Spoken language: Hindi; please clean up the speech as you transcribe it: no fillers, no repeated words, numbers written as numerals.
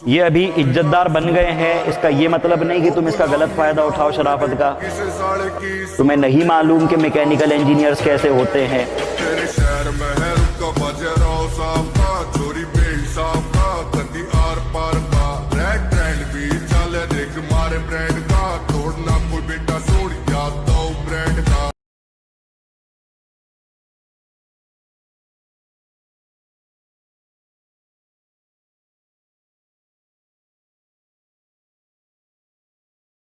ये अभी इज्जतदार बन गए हैं, इसका ये मतलब नहीं कि तुम इसका गलत फायदा उठाओ शराफत का। तुम्हें नहीं मालूम कि मैकेनिकल इंजीनियर्स कैसे होते हैं।